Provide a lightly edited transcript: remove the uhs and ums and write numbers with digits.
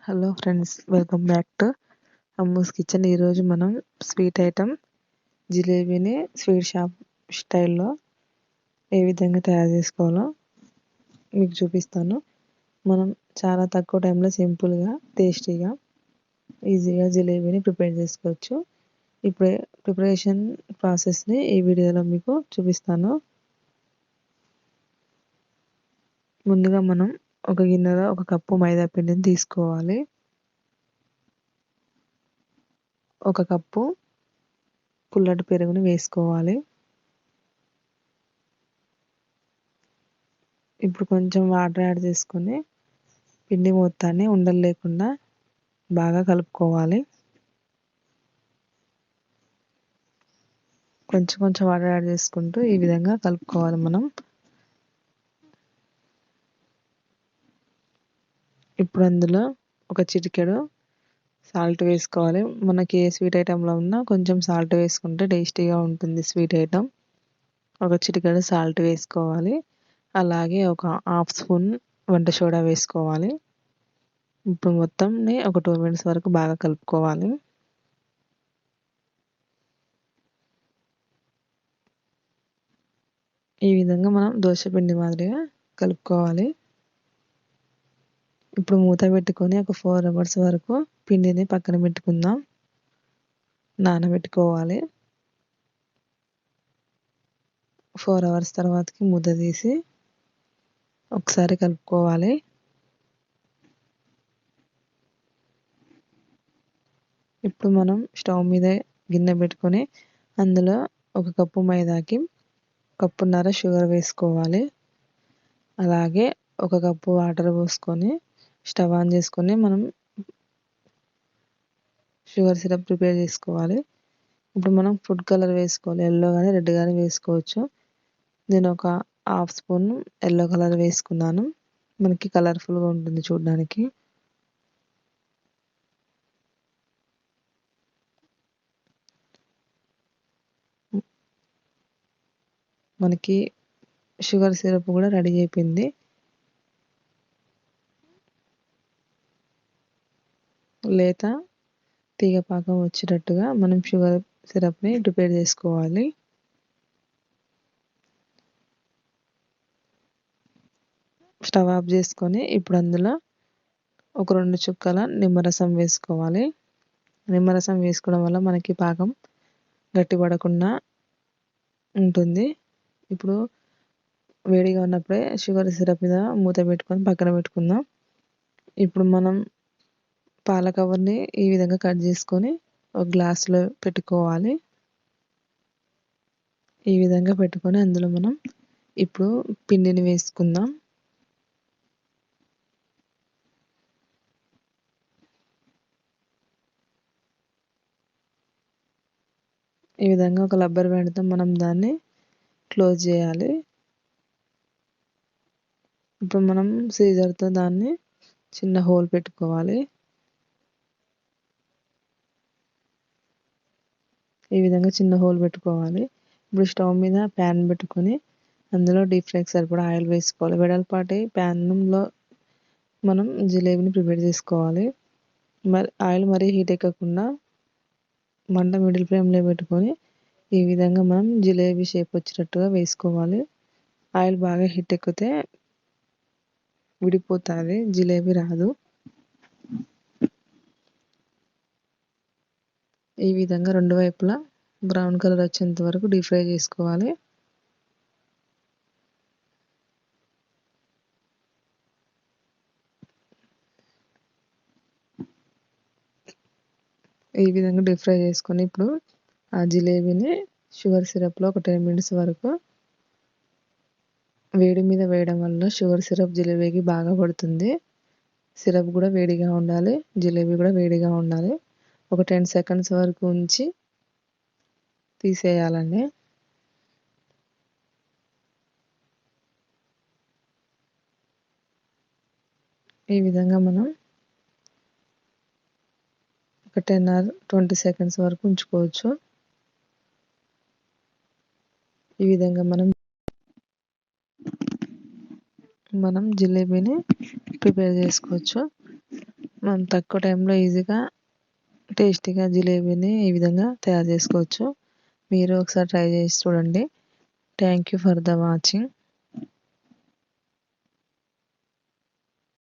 Hello friends, welcome back to Ammu's kitchen. ఈరోజు మనం sweet item జిలేబీని sweet shop స్టైల్లో ఏ విధంగా తయారు చేసుకోవాలో మీకు చూపిస్తాను. మనం చాలా తక్కువ టైంలో సింపుల్గా టేస్టీగా ఈజీగా జిలేబీని ప్రిపేర్ చేసుకోవచ్చు. ఇప్పుడు ప్రిపరేషన్ ప్రాసెస్ని ఈ వీడియోలో మీకు చూపిస్తాను. ముందుగా మనం ఒక గిన్నెలో 1 కప్పు మైదా పిండిని తీసుకోవాలి. 1 కప్పు పుల్లటి పెరుగుని వేసుకోవాలి. ఇప్పుడు కొంచెం వాటర్ యాడ్ చేసుకొని పిండి మొత్తాన్ని ఉండలు లేకుండా బాగా కలుపుకోవాలి. కొంచెం కొంచెం వాటర్ యాడ్ చేసుకుంటూ ఈ విధంగా కలుపుకోవాలి. మనం ఇప్పుడు అందులో ఒక చిటికెడు సాల్ట్ వేసుకోవాలి. మనకి ఏ స్వీట్ ఐటెంలో ఉన్నా కొంచెం సాల్ట్ వేసుకుంటే టేస్టీగా ఉంటుంది స్వీట్ ఐటెం. ఒక చిటికెడు సాల్ట్ వేసుకోవాలి. అలాగే ఒక హాఫ్ స్పూన్ వంట సోడా వేసుకోవాలి. ఇప్పుడు మొత్తంని ఒక 2 మినిట్స్ వరకు బాగా కలుపుకోవాలి. ఈ విధంగా మనం దోశ పిండి మాదిరిగా కలుపుకోవాలి. ఇప్పుడు మూత పెట్టుకొని ఒక 4 అవర్స్ వరకు పిండిని పక్కన పెట్టుకుందాం. నానబెట్టుకోవాలి. 4 అవర్స్ తర్వాతకి మూత తీసి ఒకసారి కలుపుకోవాలి. ఇప్పుడు మనం స్టవ్ మీద గిన్నె పెట్టుకొని అందులో 1 కప్పు మైదాకి 1.5 కప్పు షుగర్ వేసుకోవాలి. అలాగే 1 కప్పు వాటర్ పోసుకొని స్టవ్ ఆన్ చేసుకొని మనం షుగర్ సిరప్ ప్రిపేర్ చేసుకోవాలి. ఇప్పుడు మనం ఫుడ్ కలర్ వేసుకోవాలి. ఎల్లో కానీ రెడ్ కానీ వేసుకోవచ్చు. నేను ఒక హాఫ్ స్పూన్ ఎల్లో కలర్ వేసుకున్నాను. మనకి కలర్ఫుల్గా ఉంటుంది చూడడానికి. మనకి షుగర్ సిరప్ కూడా రెడీ అయిపోయింది. లేత తీగ పాకం వచ్చేటట్టుగా మనం షుగర్ సిరప్ని ప్రిపేర్ చేసుకోవాలి. స్టవ్ ఆఫ్ చేసుకొని ఇప్పుడు అందులో ఒక 2 చుక్కల నిమ్మరసం వేసుకోవాలి. నిమ్మరసం వేసుకోవడం వల్ల మనకి పాకం గట్టిపడకుండా ఉంటుంది. ఇప్పుడు వేడిగా ఉన్నప్పుడే షుగర్ సిరప్ మీద మూత పెట్టుకొని పక్కన పెట్టుకుందాం. ఇప్పుడు మనం పాల కవర్ని ఈ విధంగా కట్ చేసుకొని ఒక గ్లాసులో పెట్టుకోవాలి. ఈ విధంగా పెట్టుకొని అందులో మనం ఇప్పుడు పిండిని వేసుకుందాం. ఈ విధంగా ఒక రబ్బర్ బ్యాండ్తో మనం దాన్ని క్లోజ్ చేయాలి. ఇప్పుడు మనం సీజర్తో దాన్ని చిన్న హోల్ పెట్టుకోవాలి. ఈ విధంగా చిన్న హోల్ పెట్టుకోవాలి. ఇప్పుడు స్టవ్ మీద ప్యాన్ పెట్టుకొని అందులో డీప్ ఫ్రైకి సరిపడా ఆయిల్ వేసుకోవాలి. వెడల్పాటి ప్యాన్లో మనం జిలేబీని ప్రిపేర్ చేసుకోవాలి. ఆయిల్ మరీ హీట్ ఎక్కకుండా మంట మిడిల్ ఫ్లేమ్లో పెట్టుకొని ఈ విధంగా మనం జిలేబీ షేప్ వచ్చేటట్టుగా వేసుకోవాలి. ఆయిల్ బాగా హీట్ ఎక్కితే విడిపోతుంది, జిలేబీ రాదు. ఈ విధంగా 2 వైపులా బ్రౌన్ కలర్ వచ్చేంత వరకు డీప్ ఫ్రై చేసుకోవాలి. ఈ విధంగా డీప్ ఫ్రై చేసుకొని ఇప్పుడు ఆ జిలేబీని షుగర్ సిరప్లో ఒక 10 మినిట్స్ వరకు వేడి మీద వేయడం వల్ల షుగర్ సిరప్ జిలేబీకి బాగా పడుతుంది. సిరప్ కూడా వేడిగా ఉండాలి, జిలేబీ కూడా వేడిగా ఉండాలి. ఒక 10 సెకండ్స్ వరకు ఉంచి తీసేయాలండి. ఈ విధంగా మనం ఒక 10 or 20 సెకండ్స్ వరకు ఉంచుకోవచ్చు. ఈ విధంగా మనం జిలేబీని ప్రిపేర్ చేసుకోవచ్చు. మనం తక్కువ టైంలో ఈజీగా టేస్టీగా జిలేబీని ఈ విధంగా తయారు చేసుకోవచ్చు. మీరు ఒకసారి ట్రై చేసి చూడండి. Thank you for the watching.